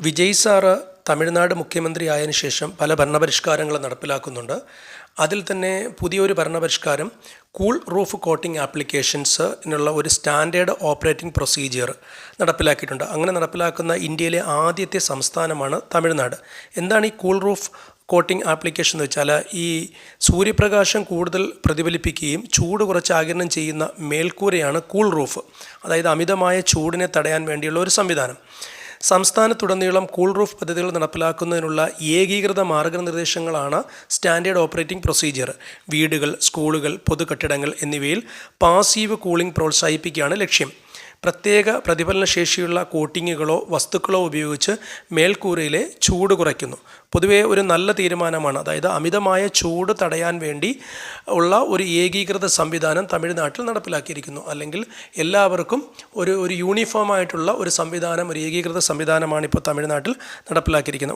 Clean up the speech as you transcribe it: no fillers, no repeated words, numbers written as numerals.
Vijay sir Tamil Nadu മുഖ്യമന്ത്രിയായതിനു ശേഷം പല ഭരണപരിഷ്കാരങ്ങൾ നടപ്പിലാക്കുന്നുണ്ട്. അതിൽ തന്നെ പുതിയൊരു ഭരണപരിഷ്കാരം കൂൾ റൂഫ് കോട്ടിംഗ് ആപ്ലിക്കേഷൻസിനുള്ള ഒരു സ്റ്റാൻഡേർഡ് ഓപ്പറേറ്റിംഗ് പ്രൊസീജിയർ നടപ്പിലാക്കിയിട്ടുണ്ട്. അങ്ങനെ നടപ്പിലാക്കുന്ന ഇന്ത്യയിലെ ആദ്യത്തെ സംസ്ഥാനമാണ് തമിഴ്നാട്. എന്താണ് ഈ കൂൾ റൂഫ് കോട്ടിംഗ് ആപ്ലിക്കേഷൻ എന്ന് വെച്ചാൽ, ഈ സൂര്യപ്രകാശം കൂടുതൽ പ്രതിഫലിപ്പിക്കുകയും ചൂട് കുറച്ച് ആഗിരണം ചെയ്യുന്ന മേൽക്കൂരയാണ് കൂൾ റൂഫ്. അതായത് അമിതമായ ചൂടിനെ തടയാൻ വേണ്ടിയുള്ള ഒരു സംവിധാനം. സംസ്ഥാനത്തുടനീളം കൂൾ റൂഫ് പദ്ധതികൾ നടപ്പിലാക്കുന്നതിനുള്ള ഏകീകൃത മാർഗനിർദ്ദേശങ്ങളാണ് സ്റ്റാൻഡേർഡ് ഓപ്പറേറ്റിംഗ് പ്രൊസീജിയർ. വീടുകൾ, സ്കൂളുകൾ, പൊതുകെട്ടിടങ്ങൾ എന്നിവയിൽ പാസീവ് കൂളിംഗ് പ്രോത്സാഹിപ്പിക്കുകയാണ് ലക്ഷ്യം. പ്രത്യേക പ്രതിഫലന ശേഷിയുള്ള കോട്ടിങ്ങുകളോ വസ്തുക്കളോ ഉപയോഗിച്ച് മേൽക്കൂരയിലെ ചൂട് കുറയ്ക്കുന്നു. പൊതുവേ ഒരു നല്ല തീരുമാനമാണ്. അതായത് അമിതമായ ചൂട് തടയാൻ വേണ്ടി ഉള്ള ഒരു ഏകീകൃത സംവിധാനം തമിഴ്നാട്ടിൽ നടപ്പിലാക്കിയിരിക്കുന്നു. അല്ലെങ്കിൽ എല്ലാവർക്കും ഒരു യൂണിഫോമായിട്ടുള്ള ഒരു സംവിധാനം, ഒരു ഏകീകൃത സംവിധാനമാണ് ഇപ്പോൾ തമിഴ്നാട്ടിൽ നടപ്പിലാക്കിയിരിക്കുന്നത്.